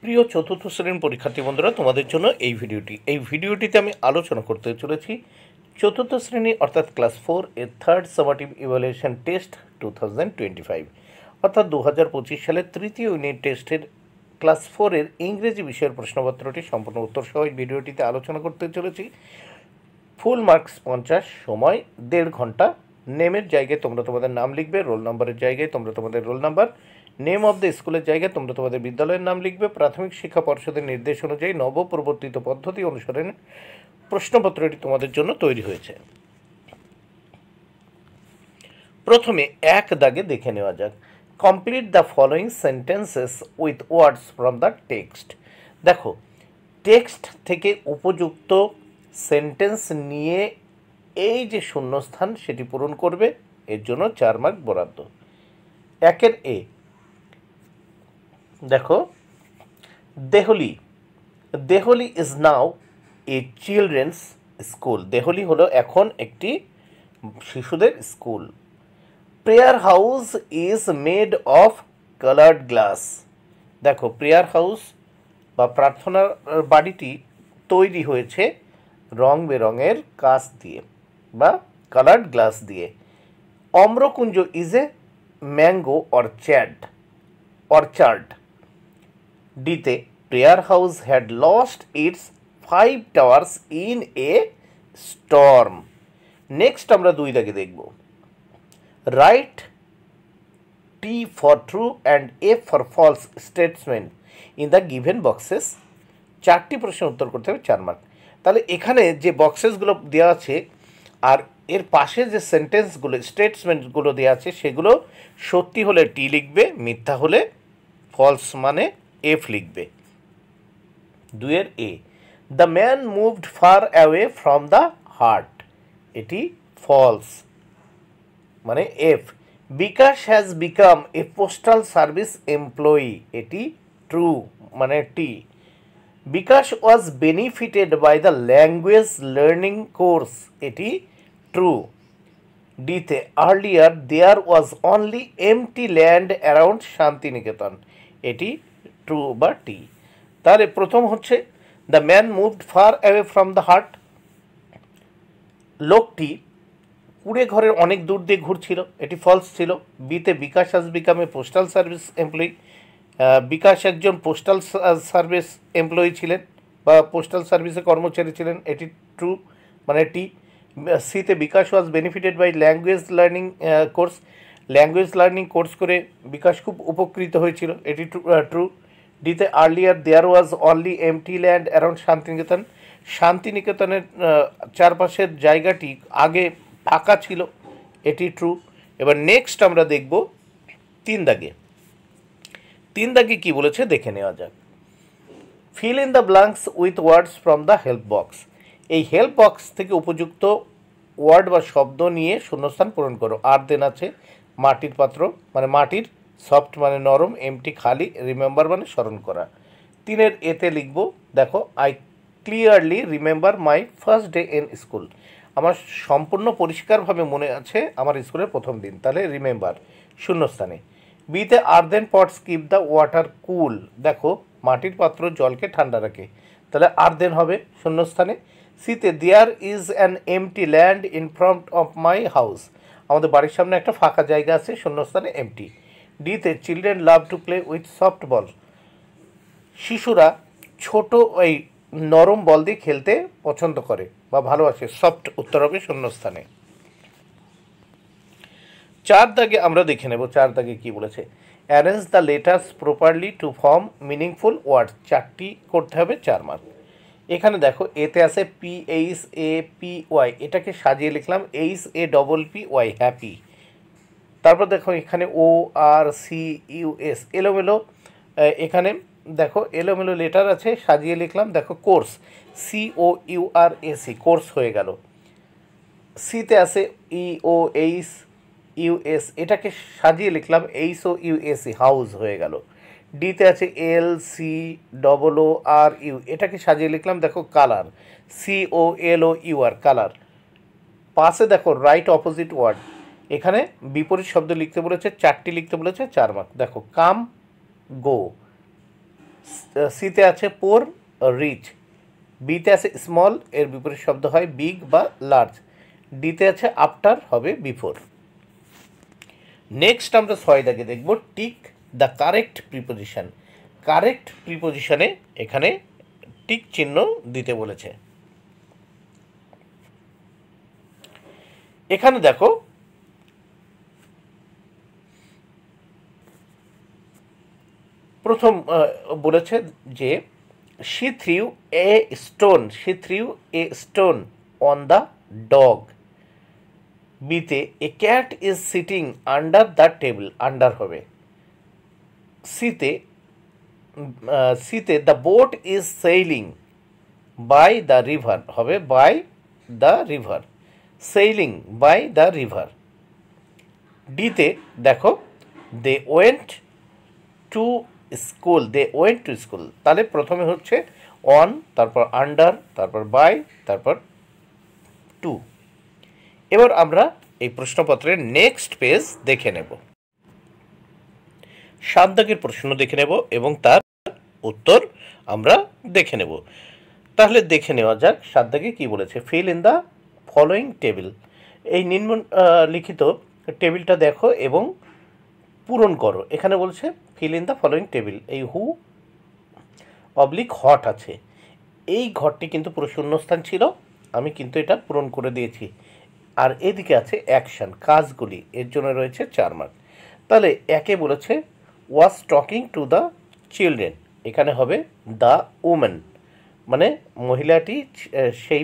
প্রিয় চতুর্থ শ্রেণীর পরীক্ষার্থী বন্ধুরা, তোমাদের জন্য এই ভিডিওটিতে আমি আলোচনা করতে চলেছি চতুর্থ শ্রেণী অর্থাৎ ক্লাস 4 এর থার্ড সামেটিভ ইভ্যালুয়েশন টেস্ট 2025 অর্থাৎ 2025 সালের তৃতীয় ইউনিট টেস্টের ক্লাস 4 এর ইংরেজি বিষয়ের প্রশ্নপত্রটি সম্পূর্ণ উত্তর সহ এই ভিডিওটিতে আলোচনা করতে চলেছি। ফুল মার্কস 50, সময় 1.5 ঘন্টা। নেমের জায়গায় তোমরা তোমাদের নাম লিখবে, রোল নাম্বারের জায়গায় তোমরা তোমাদের roll number, name of the স্কুলের জায়গায় তোমরা তোমাদের বিদ্যালয়ের নাম লিখবে। প্রাথমিক শিক্ষা পর্ষদের নির্দেশ অনুযায়ী নবপ্রবর্তিত পদ্ধতি অনুসরণে প্রশ্নপত্রটি তোমাদের জন্য তৈরি হয়েছে। প্রথমে এক দাগে দেখে নেওয়া যাক, complete the following sentences with words from the text. দেখো, টেক্সট থেকে উপযুক্ত সেন্টেন্স নিয়ে এই যে শূন্যস্থান সেটি পূরণ করবে, এর জন্য 4 মার্ক বরাদ্দ। একের এ দেখো, Dehli is now a children's school. Dehli হলো এখন একটি শিশুদের স্কুল। Prayer house is made of coloured glass. দেখো, প্রেয়ার হাউস বা প্রার্থনার বাড়িটি তৈরি হয়েছে রং বেরঙের কাঁচ দিয়ে বা কালার্ড গ্লাস দিয়ে। Amrakunja is a mango orchard. ডিতে prayer house had lost its 5 towers in a storm. Next আমরা 2 দাগে দেখব, write T for true and F for false statement in the given boxes. 4টি প্রশ্নের উত্তর করতে হবে, 4 মার্ক। তাহলে এখানে যে বক্সেসগুলো দেওয়া আছে আর এর পাশে যে সেন্টেন্সগুলো স্টেটমেন্টগুলো দেওয়া আছে সেগুলো সত্যি হলে টি লিখবে, মিথ্যা হলে ফলস মানে এফ লিখবে। 2 A, the man moved far away from the hut, এটি ফলস মানে F. Bikash has become a postal service employee, এটি ট্রু মানে T. Bikash was benefited by the language learning course, এটি ট্রু। ডিতে earlier there was only empty land around Santiniketan, এটি true বা T. তাহলে প্রথম হচ্ছে the man moved far away from the hut, লোকটি কুড়ে ঘরের অনেক দূর দিয়ে ঘুরছিল, এটি ফলস ছিল। বিতে Bikash has become a postal service employee, Bikash একজন পোস্টাল সার্ভিস এমপ্লয়ি ছিলেন বা পোস্টাল সার্ভিসে কর্মচারী ছিলেন, এটি ট্রু মানে টি। সিতে Bikash was benefited by language learning course, language learning course করে বিকাশ খুব উপকৃত হয়েছিল, এটি ট্রু। ডিতে earlier there was only empty land around Santiniketan, শান্তিনিকেতনের চারপাশের জায়গাটি আগে ফাঁকা ছিল, এটি ট্রু। এবার নেক্সট আমরা দেখব 3 দাগে। 3 দাগে কী বলেছে দেখে নেওয়া যাক, fill in the blanks with words from the help box. এই হেল্প বক্স থেকে উপযুক্ত ওয়ার্ড বা শব্দ নিয়ে শূন্যস্থান পূরণ করো। আর দেন আছে মাটির পাত্র মানে মাটির, সফট মানে নরম, এমটি খালি, রিমেম্বার মানে স্মরণ করা। 3 এতে লিখব, দেখো, I clearly remember my first day in school. আমার সম্পূর্ণ পরিষ্কারভাবে মনে আছে আমার স্কুলের প্রথম দিন, তাহলে রিমেম্বার শূন্যস্থানে। বিতে earthen pots keep the water cool. দেখো, মাটির পাত্র জলকে ঠান্ডা রাখে, তাহলে আর্দেন হবে শূন্যস্থানে। সিতে there is an empty land in front of my house. আমাদের বাড়ির সামনে একটা ফাঁকা জায়গা আছে, শূন্যস্থানে এমটি। ডিতে children love to play with soft ball. শিশুরা ছোট ওই নরম বল দিয়ে খেলতে পছন্দ করে বা ভালোবাসে, সফট উত্তর হবে শূন্যস্থানে। 4 দাগে আমরা দেখে নেব, 4 দাগে কী বলেছে, arrange the letters properly to form meaningful word. 4টি করতে হবে, 4 মার্ক। এখানে দেখো, এতে আছে PHAPY, এটাকে সাজিয়ে লিখলাম HAPPY হ্যাপি। তারপর দেখো এখানে ORCUS এলোমেলো, এখানে দেখো এলোমেলো লেটার আছে, সাজিয়ে লিখলাম। দেখো কোর্স COURAC কোর্স হয়ে গেল। সিতে আছে EOHUS, এটাকে সাজিয়ে লিখলাম HOUSE হাউস হয়ে গেল। ডিতে আছে LCOORU, এটাকে সাজিয়ে লিখলাম। দেখো কালার COLOUR কালার। পাশে দেখো রাইট অপোজিট ওয়ার্ড, এখানে বিপরীত শব্দ লিখতে বলেছে, 4টি লিখতে বলেছে, 4 মার্ক। দেখো কাম গো, সিতে আছে পোর, রিচ। বিতে আছে স্মল, এর বিপরীত শব্দ হয় বিগ বা লার্জ। ডিতে আছে আফটার, হবে বিফোর। নেক্সট আমরা 6 দাগে দেখব tick the correct preposition. Correct প্রিপোজিশনে এখানে টিক চিহ্ন দিতে বলেছে। এখানে দেখো প্রথম বলেছে যে she threw a stone on the dog. বিতে a cat is sitting under the table, under হবে। সিতে the boat is sailing by the river, হবে by the river, sailing by the river। ডিতে দেখো they went to স্কুল, তাহলে প্রথমে হচ্ছে on, তারপর আন্ডার, তারপর বাই, তারপর টু। এবার আমরা এই প্রশ্নপত্রের নেক্সট পেজ দেখে নেব। 7 দাগের প্রশ্ন দেখে নেব এবং তার উত্তর আমরা দেখে নেব। তাহলে দেখে নেওয়া যাক 7 দাগে কী বলেছে। Fill in the following table. এই নিম্নলিখিত টেবিলটা দেখো এবং পূরণ করো। এখানে বলছে fill in the following table. এই হু অবলিক হট আছে, এই ঘরটি কিন্তু পুরো শূন্যস্থান ছিল, আমি কিন্তু এটা পূরণ করে দিয়েছি। আর এদিকে আছে অ্যাকশন, কাজগুলি, এর জন্য রয়েছে 4 মার্ক। তাহলে একে বলেছে was talking to the children, এখানে হবে দ্য উমেন, মানে মহিলাটি সেই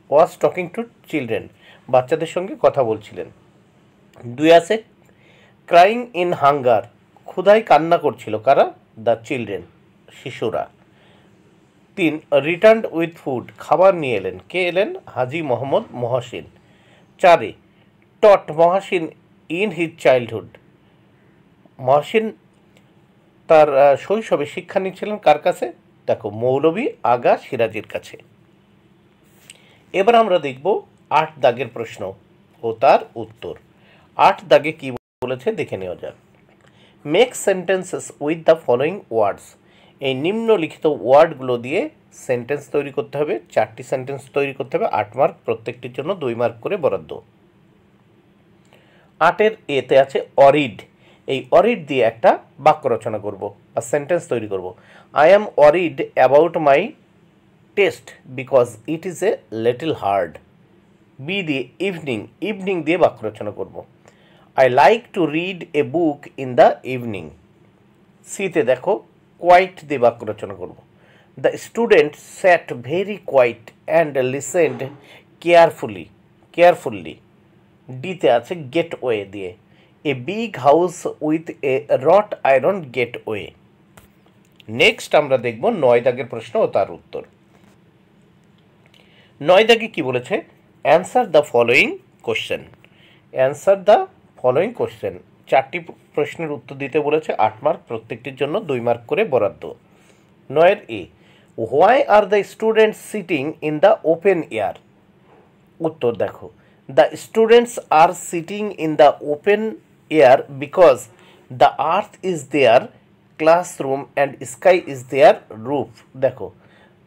ওয়াজ টকিং টু চিলড্রেন, বাচ্চাদের সঙ্গে কথা বলছিলেন। 2 আছে ক্রাইং ইন হাঙ্গার, ক্ষুধায় কান্না করছিল, কারা? দ্য চিলড্রেন, শিশুরা। 3 রিটার্নড উইথ ফুড, খাবার নিয়ে এলেন, কে এলেন? Haji Mohammad Mohsin. 4 taught Mohsin in his childhood, Mohsin তার শৈশবে শিক্ষা নিচ্ছিলেন কার কাছে? দেখো মৌলভী আগা সিরাজির কাছে। এবার আমরা দেখব 8 দাগের প্রশ্ন ও তার উত্তর। 8 দাগে কি বলেছে দেখে নেওয়া যাক। Make sentences with the following words. এই নিম্নলিখিত ওয়ার্ডগুলো দিয়ে সেন্টেন্স তৈরি করতে হবে। 4টি সেন্টেন্স তৈরি করতে হবে, 8 মার্ক, প্রত্যেকটির জন্য 2 মার্ক করে বরাদ্দ। 8-এর এতে আছে অরিড। এই অরিড দিয়ে একটা বাক্য রচনা করব বা সেন্টেন্স তৈরি করব। I am worried about my test because it is a little hard. B দিয়ে ইভিনিং দিয়ে বাক্য রচনা করব। I like to read a book in the evening. সিতে দেখো কোয়াইট দিয়ে বাক্য রচনা করব। The student sat very quiet and listened carefully. ডিতে আছে গেটওয়ে দিয়ে a big house with a wrought iron gateway. Next আমরা দেখব 9 দাগের প্রশ্ন ও তার উত্তর। 9 দাগে কি বলেছে? Answer the following question. Answer the following question, 4টি প্রশ্নের উত্তর দিতে বলেছে, 8 মার্ক, প্রত্যেকটির জন্য 2 মার্ক করে বরাদ্দ। 9-এর A why are the students sitting in the open air. উত্তর দেখো the students are sitting in the open air because the earth is their classroom and sky is their roof. দেখো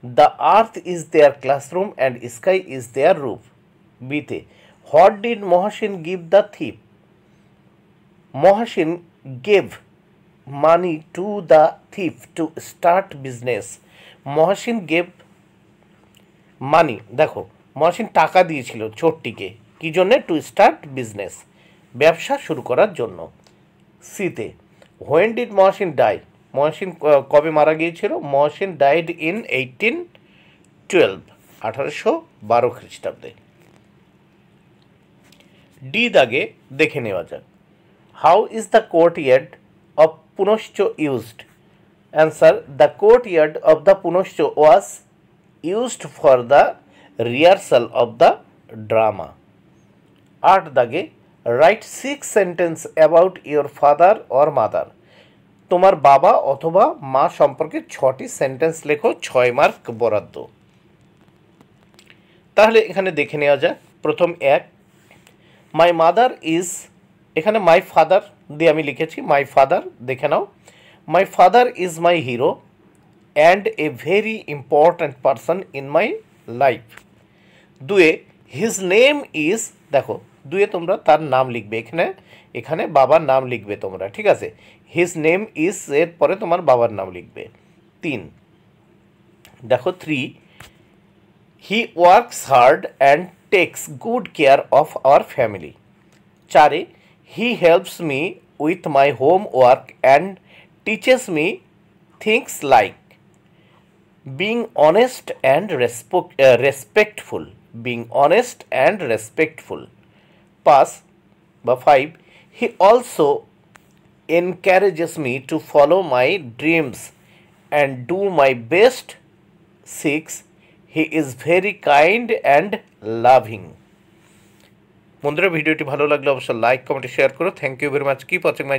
the earth is their classroom and sky is their roof. বিতে what did Mohsin give the thief. Mohsin gave money to the thief to start business. Mohsin gave money, দেখো মহসিন টাকা দিয়েছিল চোরটিকে, কি জন্য? To start business, ব্যবসা শুরু করার জন্য। সিতে when did Mohsin die. Mohsin কবে মারা গিয়েছিল? মহসিন ডাইড ইন 1812, 1812 খ্রিস্টাব্দে। ডি দাগে দেখে নেওয়া যাক। How is the courtyard of Punoshcho used? Answer: the courtyard of the Punoshcho was used for the rehearsal of the drama. 8 দাগে write 6 sentences about your father or mother. তোমার বাবা অথবা মা সম্পর্কে 6টি সেন্টেন্স লেখো, 6 মার্ক বরাদ্দ। তাহলে এখানে দেখে নেওয়া যাক। প্রথম 1, মাই মাদার ইজ, এখানে মাই ফাদার দিয়ে আমি লিখেছি মাই ফাদার, দেখে নাও। My father is my hero, and a very important person in my life. দুয়ে his name is, দেখো দুয়ে তোমরা তার নাম লিখবে, এখানে এখানে বাবার নাম লিখবে তোমরা, ঠিক আছে। his name is এর পরে তোমার বাবার নাম লিখবে। 3 দেখো 3 he works hard and takes good care of our family. 4 he helps me with my homework and teaches me things like being honest and respectful. Being honest and respectful. 5 he also encourages me to follow my dreams and do my best. 6 he is very kind and loving. বন্ধুরা ভিডিওটি ভালো লাগলে অবশ্যই like comment share করো। Thank you very much, keep watching my